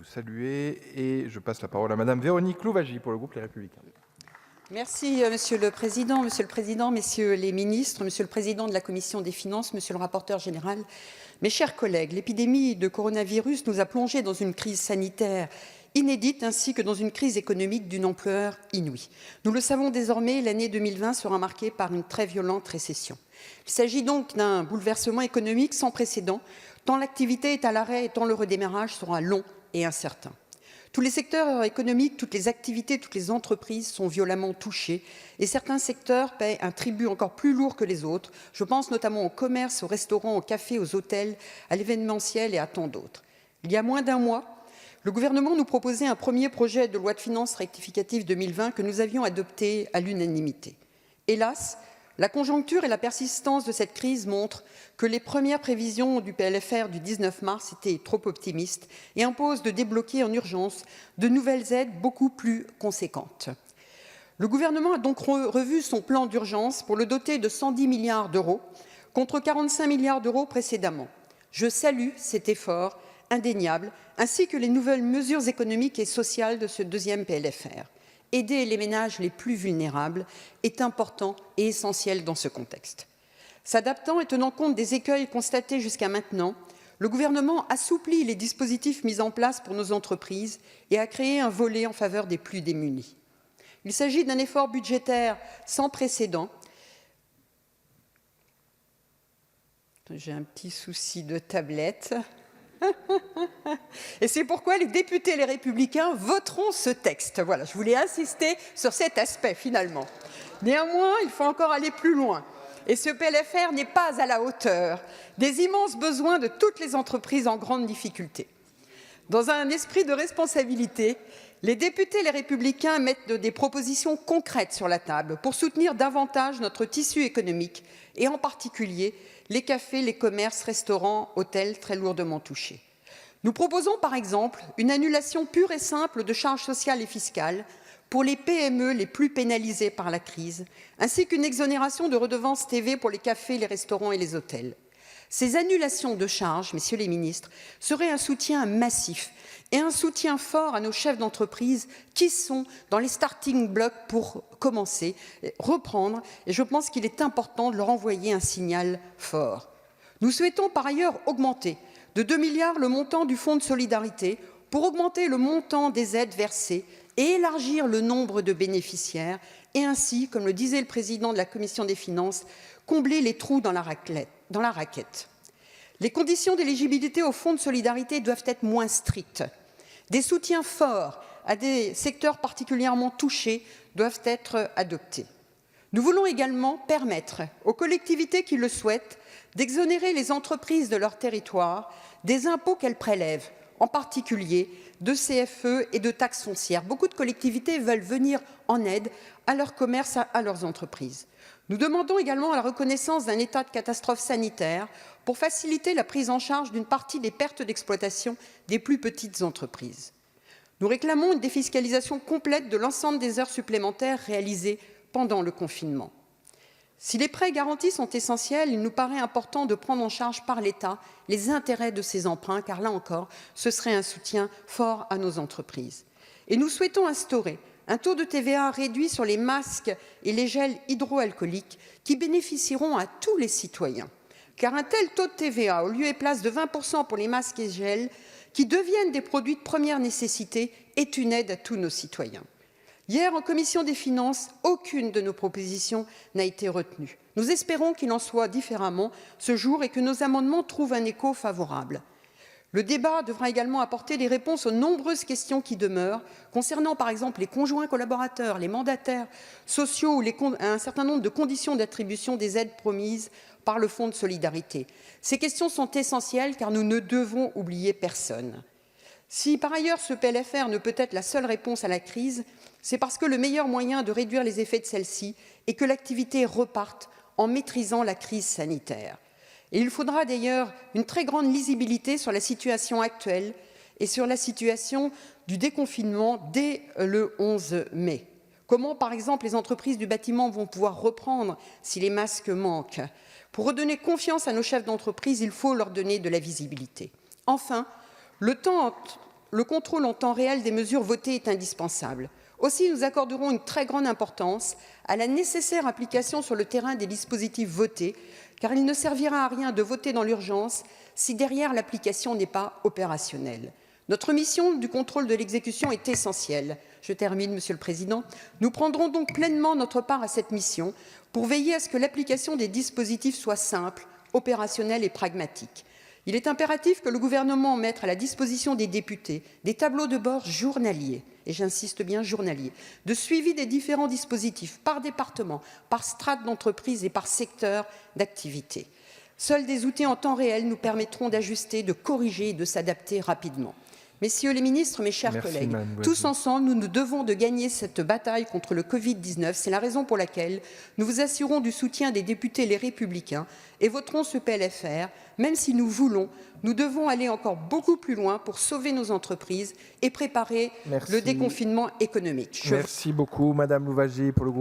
saluer et je passe la parole à Madame Véronique Louwagie pour le groupe Les Républicains. Merci, Monsieur le Président, Messieurs les ministres, Monsieur le Président de la Commission des finances, Monsieur le rapporteur général, mes chers collègues, l'épidémie de coronavirus nous a plongés dans une crise sanitaire inédite ainsi que dans une crise économique d'une ampleur inouïe. Nous le savons désormais, l'année 2020 sera marquée par une très violente récession. Il s'agit donc d'un bouleversement économique sans précédent, tant l'activité est à l'arrêt et tant le redémarrage sera long et incertain. Tous les secteurs économiques, toutes les activités, toutes les entreprises sont violemment touchés et certains secteurs paient un tribut encore plus lourd que les autres. Je pense notamment au commerce, aux restaurants, aux cafés, aux hôtels, à l'événementiel et à tant d'autres. Il y a moins d'un mois, le gouvernement nous proposait un premier projet de loi de finances rectificative 2020 que nous avions adopté à l'unanimité. Hélas, la conjoncture et la persistance de cette crise montrent que les premières prévisions du PLFR du 19 mars étaient trop optimistes et imposent de débloquer en urgence de nouvelles aides beaucoup plus conséquentes. Le gouvernement a donc revu son plan d'urgence pour le doter de 110 milliards d'euros contre 45 milliards d'euros précédemment. Je salue cet effort indéniable ainsi que les nouvelles mesures économiques et sociales de ce deuxième PLFR. Aider les ménages les plus vulnérables est important et essentiel dans ce contexte. S'adaptant et tenant compte des écueils constatés jusqu'à maintenant, le gouvernement assouplit les dispositifs mis en place pour nos entreprises et a créé un volet en faveur des plus démunis. Il s'agit d'un effort budgétaire sans précédent. J'ai un petit souci de tablette. Et c'est pourquoi les députés Les Républicains voteront ce texte. Voilà, je voulais insister sur cet aspect finalement. Néanmoins, il faut encore aller plus loin. Et ce PLFR n'est pas à la hauteur des immenses besoins de toutes les entreprises en grande difficulté. Dans un esprit de responsabilité, les députés Les Républicains mettent des propositions concrètes sur la table pour soutenir davantage notre tissu économique et en particulier les cafés, les commerces, restaurants, hôtels très lourdement touchés. Nous proposons par exemple une annulation pure et simple de charges sociales et fiscales pour les PME les plus pénalisées par la crise, ainsi qu'une exonération de redevances TV pour les cafés, les restaurants et les hôtels. Ces annulations de charges, messieurs les ministres, seraient un soutien massif et un soutien fort à nos chefs d'entreprise qui sont dans les starting blocks pour commencer, reprendre, et je pense qu'il est important de leur envoyer un signal fort. Nous souhaitons par ailleurs augmenter de 2 milliards le montant du fonds de solidarité pour augmenter le montant des aides versées et élargir le nombre de bénéficiaires et ainsi, comme le disait le président de la Commission des finances, combler les trous dans la raquette. Les conditions d'éligibilité au fonds de solidarité doivent être moins strictes. Des soutiens forts à des secteurs particulièrement touchés doivent être adoptés. Nous voulons également permettre aux collectivités qui le souhaitent d'exonérer les entreprises de leur territoire des impôts qu'elles prélèvent, en particulier de CFE et de taxes foncières. Beaucoup de collectivités veulent venir en aide à leur commerce, à leurs entreprises. Nous demandons également la reconnaissance d'un état de catastrophe sanitaire pour faciliter la prise en charge d'une partie des pertes d'exploitation des plus petites entreprises. Nous réclamons une défiscalisation complète de l'ensemble des heures supplémentaires réalisées pendant le confinement. Si les prêts garantis sont essentiels, il nous paraît important de prendre en charge par l'État les intérêts de ces emprunts, car là encore, ce serait un soutien fort à nos entreprises. Et nous souhaitons instaurer un taux de TVA réduit sur les masques et les gels hydroalcooliques qui bénéficieront à tous les citoyens. Car un tel taux de TVA, au lieu et place de 20% pour les masques et gels, qui deviennent des produits de première nécessité, est une aide à tous nos citoyens. Hier, en commission des finances, aucune de nos propositions n'a été retenue. Nous espérons qu'il en soit différemment ce jour et que nos amendements trouvent un écho favorable. Le débat devra également apporter des réponses aux nombreuses questions qui demeurent, concernant par exemple les conjoints collaborateurs, les mandataires sociaux ou un certain nombre de conditions d'attribution des aides promises par le Fonds de solidarité. Ces questions sont essentielles car nous ne devons oublier personne. Si par ailleurs ce PLFR ne peut être la seule réponse à la crise, c'est parce que le meilleur moyen de réduire les effets de celle-ci est que l'activité reparte en maîtrisant la crise sanitaire. Et il faudra d'ailleurs une très grande lisibilité sur la situation actuelle et sur la situation du déconfinement dès le 11 mai. Comment, par exemple, les entreprises du bâtiment vont pouvoir reprendre si les masques manquent? Pour redonner confiance à nos chefs d'entreprise, il faut leur donner de la visibilité. Enfin, le temps le contrôle en temps réel des mesures votées est indispensable. Aussi, nous accorderons une très grande importance à la nécessaire application sur le terrain des dispositifs votés, car il ne servira à rien de voter dans l'urgence si derrière l'application n'est pas opérationnelle. Notre mission du contrôle de l'exécution est essentielle. Je termine, Monsieur le Président. Nous prendrons donc pleinement notre part à cette mission pour veiller à ce que l'application des dispositifs soit simple, opérationnelle et pragmatique. Il est impératif que le gouvernement mette à la disposition des députés des tableaux de bord journaliers, et j'insiste bien journaliers, de suivi des différents dispositifs par département, par strate d'entreprise et par secteur d'activité. Seuls des outils en temps réel nous permettront d'ajuster, de corriger et de s'adapter rapidement. Messieurs les ministres, mes chers collègues, tous ensemble, nous nous devons de gagner cette bataille contre le Covid-19. C'est la raison pour laquelle nous vous assurons du soutien des députés Les Républicains et voterons ce PLFR. Même si nous voulons, nous devons aller encore beaucoup plus loin pour sauver nos entreprises et préparer le déconfinement économique. Merci beaucoup, Madame Louwagie, pour le groupe.